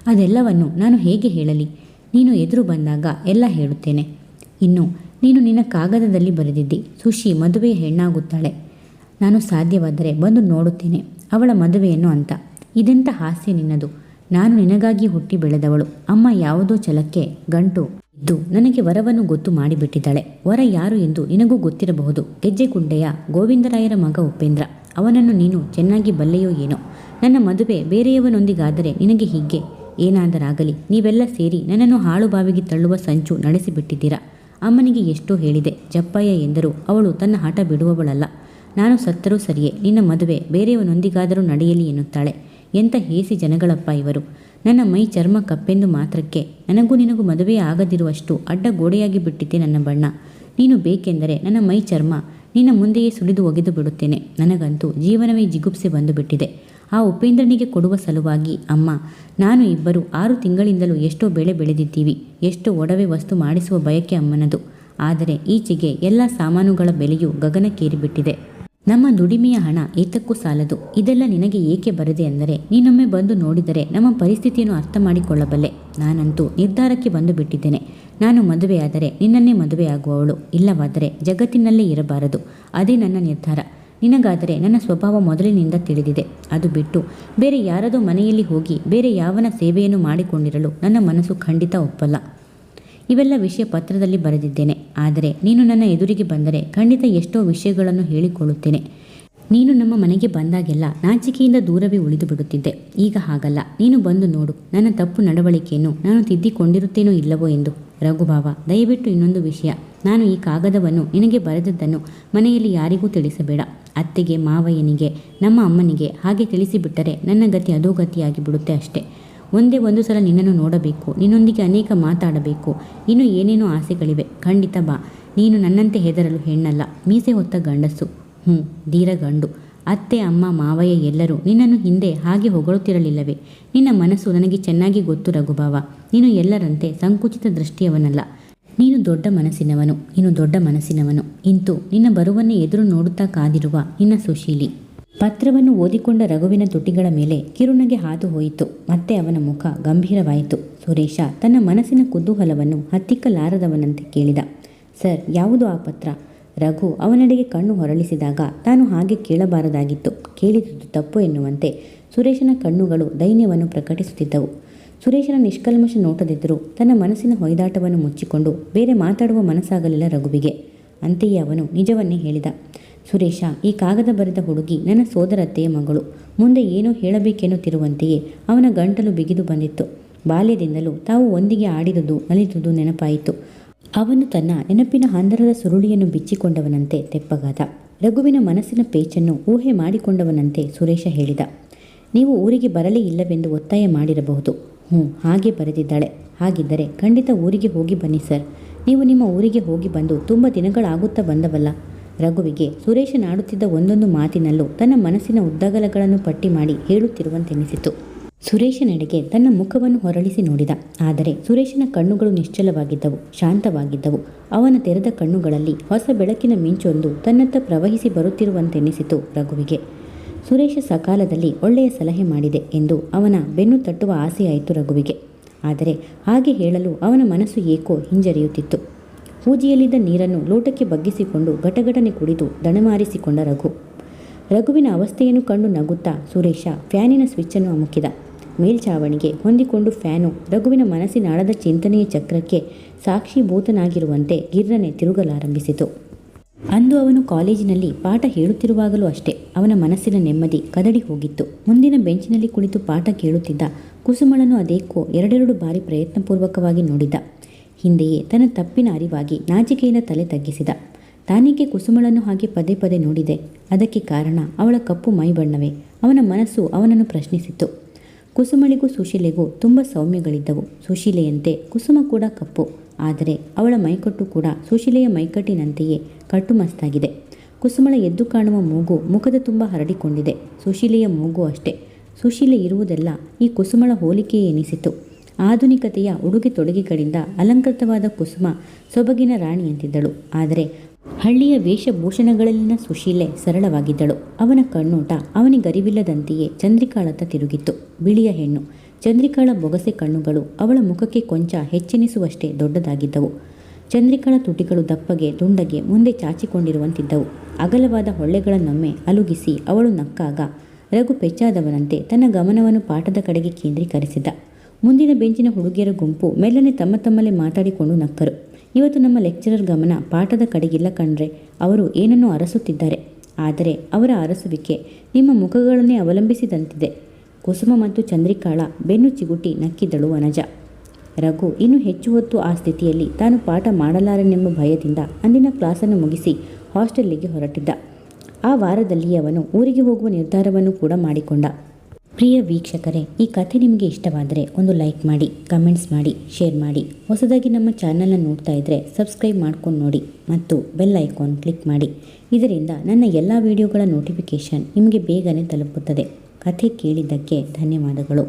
ಅದೆಲ್ಲವನ್ನು ನಾನು ಹೇಗೆ ಹೇಳಲಿ? ನೀನು ಎದುರು ಬಂದಾಗ ಎಲ್ಲ ಹೇಳುತ್ತೇನೆ. ಇನ್ನು ನೀನು ನಿನ್ನ ಕಾಗದದಲ್ಲಿ ಬರೆದಿದ್ದಿ, ಸುಶಿ ಮದುವೆಯ ಹೆಣ್ಣಾಗುತ್ತಾಳೆ. ನಾನು ಸಾಧ್ಯವಾದರೆ ಬಂದು ನೋಡುತ್ತೇನೆ ಅವಳ ಮದುವೆಯನ್ನು ಅಂತ. ಇದೆಂಥ ಹಾಸ್ಯ ನಿನ್ನದು. ನಾನು ನಿನಗಾಗಿ ಹುಟ್ಟಿ ಬೆಳೆದವಳು. ಅಮ್ಮ ಯಾವುದೋ ಛಲಕ್ಕೆ ಗಂಟು ಇದ್ದು ನನಗೆ ವರವನ್ನು ಗೊತ್ತು ಮಾಡಿಬಿಟ್ಟಿದ್ದಾಳೆ. ವರ ಯಾರು ಎಂದು ನಿನಗೂ ಗೊತ್ತಿರಬಹುದು. ಗೆಜ್ಜೆಗುಂಡೆಯ ಗೋವಿಂದರಾಯರ ಮಗ ಉಪೇಂದ್ರ. ಅವನನ್ನು ನೀನು ಚೆನ್ನಾಗಿ ಬಲ್ಲೆಯೋ ಏನೋ. ನನ್ನ ಮದುವೆ ಬೇರೆಯವನೊಂದಿಗಾದರೆ ನಿನಗೆ ಹೀಗೆ ಏನಾದರಾಗಲಿ. ನೀವೆಲ್ಲ ಸೇರಿ ನನ್ನನ್ನು ಹಾಳು ಬಾವಿಗೆ ತಳ್ಳುವ ಸಂಚು ನಡೆಸಿಬಿಟ್ಟಿದ್ದೀರಾ. ಅಮ್ಮನಿಗೆ ಎಷ್ಟೋ ಹೇಳಿದೆ. ಜಪ್ಪಯ್ಯ ಎಂದರೂ ಅವಳು ತನ್ನ ಹಠ ಬಿಡುವವಳಲ್ಲ. ನಾನು ಸತ್ತರೂ ಸರಿಯೇ, ನಿನ್ನ ಮದುವೆ ಬೇರೆಯವನೊಂದಿಗಾದರೂ ನಡೆಯಲಿ ಎನ್ನುತ್ತಾಳೆ. ಎಂಥ ಹೇಸಿ ಜನಗಳಪ್ಪ ಇವರು. ನನ್ನ ಮೈ ಚರ್ಮ ಕಪ್ಪೆಂದು ಮಾತ್ರಕ್ಕೆ ನನಗೂ ನಿನಗೂ ಮದುವೆ ಆಗದಿರುವಷ್ಟು ಅಡ್ಡ ಗೋಡೆಯಾಗಿ ಬಿಟ್ಟಿದ್ದೆ ನನ್ನ ಬಣ್ಣ. ನೀನು ಬೇಕೆಂದರೆ ನನ್ನ ಮೈ ಚರ್ಮ ನಿನ್ನ ಮುಂದೆಯೇ ಸುಳಿದು ಒಗೆದು ಬಿಡುತ್ತೇನೆ. ನನಗಂತೂ ಜೀವನವೇ ಜಿಗುಪ್ಸೆ ಬಂದು ಬಿಟ್ಟಿದೆ. ಆ ಉಪೇಂದ್ರನಿಗೆ ಕೊಡುವ ಸಲುವಾಗಿ ಅಮ್ಮ ನಾನು ಇಬ್ಬರು 6 ತಿಂಗಳಿಂದಲೂ ಎಷ್ಟೋ ಬೆಳೆ ಬೆಳೆದಿದ್ದೀವಿ. ಎಷ್ಟೋ ಒಡವೆ ವಸ್ತು ಮಾಡಿಸುವ ಬಯಕೆ ಅಮ್ಮನದು. ಆದರೆ ಈಚೆಗೆ ಎಲ್ಲ ಸಾಮಾನುಗಳ ಬೆಲೆಯೂ ಗಗನಕ್ಕೇರಿಬಿಟ್ಟಿದೆ. ನಮ್ಮ ದುಡಿಮೆಯ ಹಣ ಏತಕ್ಕೂ ಸಾಲದು. ಇದೆಲ್ಲ ನಿನಗೆ ಏಕೆ ಬರದೆ ಅಂದರೆ ನೀನೊಮ್ಮೆ ಬಂದು ನೋಡಿದರೆ ನಮ್ಮ ಪರಿಸ್ಥಿತಿಯನ್ನು ಅರ್ಥ ಮಾಡಿಕೊಳ್ಳಬಲ್ಲೆ. ನಾನಂತೂ ನಿರ್ಧಾರಕ್ಕೆ ಬಂದು ಬಿಟ್ಟಿದ್ದೇನೆ. ನಾನು ಮದುವೆಯಾದರೆ ನಿನ್ನನ್ನೇ ಮದುವೆಯಾಗುವವಳು, ಇಲ್ಲವಾದರೆ ಜಗತ್ತಿನಲ್ಲೇ ಇರಬಾರದು. ಅದೇ ನನ್ನ ನಿರ್ಧಾರ. ನಿನಗಾದರೆ ನನ್ನ ಸ್ವಭಾವ ಮೊದಲಿನಿಂದ ತಿಳಿದಿದೆ. ಅದು ಬಿಟ್ಟು ಬೇರೆ ಯಾರದೋ ಮನೆಯಲ್ಲಿ ಹೋಗಿ ಬೇರೆ ಯಾವನ ಸೇವೆಯನ್ನು ಮಾಡಿಕೊಂಡಿರಲು ನನ್ನ ಮನಸ್ಸು ಖಂಡಿತ ಒಪ್ಪಲ್ಲ. ಇವೆಲ್ಲ ವಿಷಯ ಪತ್ರದಲ್ಲಿ ಬರೆದಿದ್ದೇನೆ. ಆದರೆ ನೀನು ನನ್ನ ಎದುರಿಗೆ ಬಂದರೆ ಖಂಡಿತ ಎಷ್ಟೋ ವಿಷಯಗಳನ್ನು ಹೇಳಿಕೊಳ್ಳುತ್ತೇನೆ. ನೀನು ನಮ್ಮ ಮನೆಗೆ ಬಂದಾಗೆಲ್ಲ ನಾಚಿಕೆಯಿಂದ ದೂರವೇ ಉಳಿದು ಬಿಡುತ್ತಿದ್ದೆ. ಈಗ ಹಾಗಲ್ಲ. ನೀನು ಬಂದು ನೋಡು ನನ್ನ ತಪ್ಪು ನಡವಳಿಕೆಯನ್ನು ನಾನು ತಿದ್ದಿಕೊಂಡಿರುತ್ತೇನೋ ಇಲ್ಲವೋ ಎಂದು. ರಘುಭಾವ, ದಯವಿಟ್ಟು ಇನ್ನೊಂದು ವಿಷಯ. ನಾನು ಈ ಕಾಗದವನ್ನು ನಿನಗೆ ಬರೆದದ್ದನ್ನು ಮನೆಯಲ್ಲಿ ಯಾರಿಗೂ ತಿಳಿಸಬೇಡ. ಅತ್ತೆಗೆ, ಮಾವಯ್ಯನಿಗೆ, ನಮ್ಮ ಅಮ್ಮನಿಗೆ ಹಾಗೆ ತಿಳಿಸಿಬಿಟ್ಟರೆ ನನ್ನ ಗತಿ ಅಧೋಗತಿಯಾಗಿ ಬಿಡುತ್ತೆ ಅಷ್ಟೇ. ಒಂದೇ ಒಂದು ಸಲ ನಿನ್ನನ್ನು ನೋಡಬೇಕು, ನಿನ್ನೊಂದಿಗೆ ಅನೇಕ ಮಾತಾಡಬೇಕು, ಇನ್ನೂ ಏನೇನೋ ಆಸೆಗಳಿವೆ. ಖಂಡಿತ ಬಾ. ನೀನು ನನ್ನಂತೆ ಹೆದರಲು ಹೆಣ್ಣಲ್ಲ, ಮೀಸೆ ಹೊತ್ತ ಗಂಡಸು. ಧೀರ ಗಂಡು. ಅತ್ತೆ, ಅಮ್ಮ, ಮಾವಯ್ಯ ಎಲ್ಲರೂ ನಿನ್ನನ್ನು ಹಿಂದೆ ಹಾಗೆ ಹೊಗಳುತ್ತಿರಲಿಲ್ಲವೇ? ನಿನ್ನ ಮನಸ್ಸು ನನಗೆ ಚೆನ್ನಾಗಿ ಗೊತ್ತು ರಘುಭಾವ. ನೀನು ಎಲ್ಲರಂತೆ ಸಂಕುಚಿತ ದೃಷ್ಟಿಯವನಲ್ಲ. ನೀನು ದೊಡ್ಡ ಮನಸ್ಸಿನವನು. ಇಂತು ನಿನ್ನ ಬರುವನ್ನೇ ಎದುರು ನೋಡುತ್ತಾ ಕಾದಿರುವ ನಿನ್ನ ಸುಶೀಲಿ. ಪತ್ರವನ್ನು ಓದಿಕೊಂಡ ರಘುವಿನ ತುಟಿಗಳ ಮೇಲೆ ಕಿರುನಗೆ ಹಾದು ಹೋಯಿತು. ಮತ್ತೆ ಅವನ ಮುಖ ಗಂಭೀರವಾಯಿತು. ಸುರೇಶ ತನ್ನ ಮನಸ್ಸಿನ ಕುತೂಹಲವನ್ನು ಹತ್ತಿಕ್ಕಲಾರದವನಂತೆ ಕೇಳಿದ, ಸರ್, ಯಾವುದು ಆ ಪತ್ರ? ರಘು ಅವನೆಡೆಗೆ ಕಣ್ಣು ಹೊರಳಿಸಿದಾಗ ತಾನು ಹಾಗೆ ಕೇಳಬಾರದಾಗಿತ್ತು. ಕೇಳಿದುದು ತಪ್ಪು ಎನ್ನುವಂತೆ ಸುರೇಶನ ಕಣ್ಣುಗಳು ದೈನ್ಯವನ್ನು ಪ್ರಕಟಿಸುತ್ತಿದ್ದವು. ಸುರೇಶನ ನಿಷ್ಕಲ್ಮಶ ನೋಟದೆದುರು ತನ್ನ ಮನಸ್ಸಿನ ಹೊಯ್ದಾಟವನ್ನು ಮುಚ್ಚಿಕೊಂಡು ಬೇರೆ ಮಾತಾಡುವ ಮನಸ್ಸಾಗಲಿಲ್ಲ ರಘುವಿಗೆ. ಅಂತೆಯೇ ಅವನು ನಿಜವನ್ನೇ ಹೇಳಿದ. ಸುರೇಶ, ಈ ಕಾಗದ ಬರೆದ ಹುಡುಗಿ ನನ್ನ ಸೋದರತ್ತೆಯ ಮಗಳು. ಮುಂದೆ ಏನೋ ಹೇಳಬೇಕೆನ್ನುತ್ತಿರುವಂತೆಯೇ ಅವನ ಗಂಟಲು ಬಿಗಿದು ಬಂದಿತ್ತು. ಬಾಲ್ಯದಿಂದಲೂ ತಾವು ಒಂದಿಗೆ ಆಡಿದುದು ನಲಿದುದು ನೆನಪಾಯಿತು. ಅವನು ತನ್ನ ನೆನಪಿನ ಹಂದರದ ಸುರುಳಿಯನ್ನು ಬಿಚ್ಚಿಕೊಂಡವನಂತೆ ತೆಪ್ಪಗಾದ. ರಘುವಿನ ಮನಸ್ಸಿನ ಪೇಚನ್ನು ಊಹೆ ಮಾಡಿಕೊಂಡವನಂತೆ ಸುರೇಶ ಹೇಳಿದ, ನೀವು ಊರಿಗೆ ಬರಲೇ ಇಲ್ಲವೆಂದು ಒತ್ತಾಯ ಮಾಡಿರಬಹುದು. ಹಾಗೆ ಬರೆದಿದ್ದಾಳೆ. ಹಾಗಿದ್ದರೆ ಖಂಡಿತ ಊರಿಗೆ ಹೋಗಿ ಬನ್ನಿ ಸರ್. ನೀವು ನಿಮ್ಮ ಊರಿಗೆ ಹೋಗಿ ಬಂದು ತುಂಬ ದಿನಗಳಾಗುತ್ತಾ ಬಂದವಲ್ಲ. ರಘುವಿಗೆ ಸುರೇಶನಾಡುತ್ತಿದ್ದ ಒಂದೊಂದು ಮಾತಿನಲ್ಲೂ ತನ್ನ ಮನಸ್ಸಿನ ಉದ್ದಗಲಗಳನ್ನು ಪಟ್ಟಿ ಮಾಡಿ ಹೇಳುತ್ತಿರುವಂತೆನಿಸಿತು. ಸುರೇಶನೆಡೆಗೆ ತನ್ನ ಮುಖವನ್ನು ಹೊರಳಿಸಿ ನೋಡಿದ. ಆದರೆ ಸುರೇಶನ ಕಣ್ಣುಗಳು ನಿಶ್ಚಲವಾಗಿದ್ದವು, ಶಾಂತವಾಗಿದ್ದವು. ಅವನ ತೆರೆದ ಕಣ್ಣುಗಳಲ್ಲಿ ಹೊಸ ಬೆಳಕಿನ ಮಿಂಚೊಂದು ತನ್ನತ್ತ ಪ್ರವಹಿಸಿ ಬರುತ್ತಿರುವಂತೆನಿಸಿತು ರಘುವಿಗೆ. ಸುರೇಶ ಸಕಾಲದಲ್ಲಿ ಒಳ್ಳೆಯ ಸಲಹೆ ಮಾಡಿದೆ ಎಂದು ಅವನ ಬೆನ್ನು ತಟ್ಟುವ ಆಸೆಯಾಯಿತು ರಘುವಿಗೆ. ಆದರೆ ಹಾಗೆ ಹೇಳಲು ಅವನ ಮನಸ್ಸು ಏಕೋ ಹಿಂಜರಿಯುತ್ತಿತ್ತು. ಹೂಜಿಯಲ್ಲಿದ್ದ ನೀರನ್ನು ಲೋಟಕ್ಕೆ ಬಗ್ಗಿಸಿಕೊಂಡು ಘಟಘಟನೆ ಕುಡಿದು ದಣಮಾರಿಸಿಕೊಂಡ ರಘುವಿನ ಅವಸ್ಥೆಯನ್ನು ಕಂಡು ನಗುತ್ತಾ ಸುರೇಶ ಫ್ಯಾನಿನ ಸ್ವಿಚ್ಚನ್ನು ಅಮುಕಿದ. ಮೇಲ್ಛಾವಣಿಗೆ ಹೊಂದಿಕೊಂಡು ಫ್ಯಾನು ರಘುವಿನ ಮನಸ್ಸಿನಾಳದ ಚಿಂತನೆಯ ಚಕ್ರಕ್ಕೆ ಸಾಕ್ಷೀಭೂತನಾಗಿರುವಂತೆ ಗಿರ್ರನೆ ತಿರುಗಲಾರಂಭಿಸಿತು. ಅಂದು ಅವನು ಕಾಲೇಜಿನಲ್ಲಿ ಪಾಠ ಹೇಳುತ್ತಿರುವಾಗಲೂ ಅಷ್ಟೇ ಅವನ ಮನಸ್ಸಿನ ನೆಮ್ಮದಿ ಕದಡಿ ಹೋಗಿತ್ತು. ಮುಂದಿನ ಬೆಂಚಿನಲ್ಲಿ ಕುಳಿತು ಪಾಠ ಕೇಳುತ್ತಿದ್ದ ಕುಸುಮಳನ್ನು ಅದೇಕೋ ಎರಡೆರಡು ಬಾರಿ ಪ್ರಯತ್ನಪೂರ್ವಕವಾಗಿ ನೋಡಿದ್ದ. ಹಿಂದೆಯೇ ತನ್ನ ತಪ್ಪಿನ ಅರಿವಾಗಿ ನಾಚಿಕೆಯಿಂದ ತಲೆ ತಗ್ಗಿಸಿದ. ತಾನೇಕೆ ಕುಸುಮಳನ್ನು ಹಾಗೆ ಪದೇ ಪದೇ ನೋಡಿದೆ? ಅದಕ್ಕೆ ಕಾರಣ ಅವಳ ಕಪ್ಪು ಮೈಬಣ್ಣವೇ? ಅವನ ಮನಸ್ಸು ಅವನನ್ನು ಪ್ರಶ್ನಿಸಿತು. ಕುಸುಮಳಿಗೂ ಸುಶೀಲೆಗೂ ತುಂಬ ಸೌಮ್ಯಗಳಿದ್ದವು. ಸುಶೀಲೆಯಂತೆ ಕುಸುಮ ಕೂಡ ಕಪ್ಪು. ಆದರೆ ಅವಳ ಮೈಕಟ್ಟು ಕೂಡ ಸುಶೀಲೆಯ ಮೈಕಟ್ಟಿನಂತೆಯೇ ಕಟ್ಟುಮಸ್ತಾಗಿದೆ. ಕುಸುಮಳ ಎದ್ದು ಕಾಣುವ ಮೂಗು ಮುಖದ ತುಂಬ ಹರಡಿಕೊಂಡಿದೆ. ಸುಶೀಲೆಯ ಮೂಗು ಅಷ್ಟೇ. ಸುಶೀಲೆ ಇರುವುದೆಲ್ಲ ಈ ಕುಸುಮಳ ಹೋಲಿಕೆಯೇ ಎನಿಸಿತು. ಆಧುನಿಕತೆಯ ಉಡುಗೆ ತೊಡುಗೆಗಳಿಂದ ಅಲಂಕೃತವಾದ ಕುಸುಮ ಸೊಬಗಿನ ರಾಣಿಯಂತಿದ್ದಳು. ಆದರೆ ಹಳ್ಳಿಯ ವೇಷಭೂಷಣಗಳಲ್ಲಿನ ಸುಶೀಲೆ ಸರಳವಾಗಿದ್ದಳು. ಅವನ ಕಣ್ಣೋಟ ಅವನಿಗರಿವಿಲ್ಲದಂತೆಯೇ ಚಂದ್ರಿಕಾಳತ್ತ ತಿರುಗಿತ್ತು. ಬಿಳಿಯ ಹೆಣ್ಣು. ಚಂದ್ರಿಕಾಳ ಬೊಗಸೆ ಕಣ್ಣುಗಳು ಅವಳ ಮುಖಕ್ಕೆ ಕೊಂಚ ಹೆಚ್ಚೆನಿಸುವಷ್ಟೇ ದೊಡ್ಡದಾಗಿದ್ದವು. ಚಂದ್ರಿಕಾಳ ತುಟಿಗಳು ದಪ್ಪಗೆ ದುಂಡಗೆ ಮುಂದೆ ಚಾಚಿಕೊಂಡಿರುವಂತಿದ್ದವು. ಅಗಲವಾದ ಹೊಳ್ಳೆಗಳನ್ನೊಮ್ಮೆ ಅಲುಗಿಸಿ ಅವಳು ನಕ್ಕಾಗ ರಘು ಪೆಚ್ಚಾದವನಂತೆ ತನ್ನ ಗಮನವನ್ನು ಪಾಠದ ಕಡೆಗೆ ಕೇಂದ್ರೀಕರಿಸಿದ. ಮುಂದಿನ ಬೆಂಚಿನ ಹುಡುಗಿಯರ ಗುಂಪು ಮೆಲ್ಲನೆ ತಮ್ಮ ತಮ್ಮಲ್ಲೇ ಮಾತಾಡಿಕೊಂಡು ನಕ್ಕರು. ಇವತ್ತು ನಮ್ಮ ಲೆಕ್ಚರರ್ ಗಮನ ಪಾಠದ ಕಡೆಗಿಲ್ಲ ಕಣ್ರೆ. ಅವರು ಏನನ್ನೋ ಅರಸುತ್ತಿದ್ದಾರೆ. ಆದರೆ ಅವರ ಅರಸುವಿಕೆ ನಿಮ್ಮ ಮುಖಗಳನ್ನೇ ಅವಲಂಬಿಸಿದಂತಿದೆ. ಕುಸುಮ ಮತ್ತು ಚಂದ್ರಿಕಾಳ ಬೆನ್ನು ಚಿಗುಟಿ ನಕ್ಕಿದ್ದಳು ವನಜ. ರಘು ಇನ್ನೂ ಹೆಚ್ಚು ಹೊತ್ತು ಆ ಸ್ಥಿತಿಯಲ್ಲಿ ತಾನು ಪಾಠ ಮಾಡಲಾರನೆಂಬ ಭಯದಿಂದ ಅಂದಿನ ಕ್ಲಾಸನ್ನು ಮುಗಿಸಿ ಹಾಸ್ಟೆಲ್ಲಿಗೆ ಹೊರಟಿದ್ದ. ಆ ವಾರದಲ್ಲಿ ಅವನು ಊರಿಗೆ ಹೋಗುವ ನಿರ್ಧಾರವನ್ನು ಕೂಡ ಮಾಡಿಕೊಂಡ. ಪ್ರಿಯ ವೀಕ್ಷಕರೇ, ಈ ಕಥೆ ನಿಮಗೆ ಇಷ್ಟವಾದರೆ ಒಂದು ಲೈಕ್ ಮಾಡಿ, ಕಮೆಂಟ್ಸ್ ಮಾಡಿ, ಶೇರ್ ಮಾಡಿ. ಹೊಸದಾಗಿ ನಮ್ಮ ಚಾನಲ್ನ ನೋಡ್ತಾ ಇದ್ದರೆ ಸಬ್ಸ್ಕ್ರೈಬ್ ಮಾಡ್ಕೊಂಡು ನೋಡಿ ಮತ್ತು ಬೆಲ್ ಐಕಾನ್ ಕ್ಲಿಕ್ ಮಾಡಿ. ಇದರಿಂದ ನನ್ನ ಎಲ್ಲ ವಿಡಿಯೋಗಳ ನೋಟಿಫಿಕೇಷನ್ ನಿಮಗೆ ಬೇಗನೆ ತಲುಪುತ್ತದೆ. ಕಥೆ ಕೇಳಿದ್ದಕ್ಕೆ ಧನ್ಯವಾದಗಳು.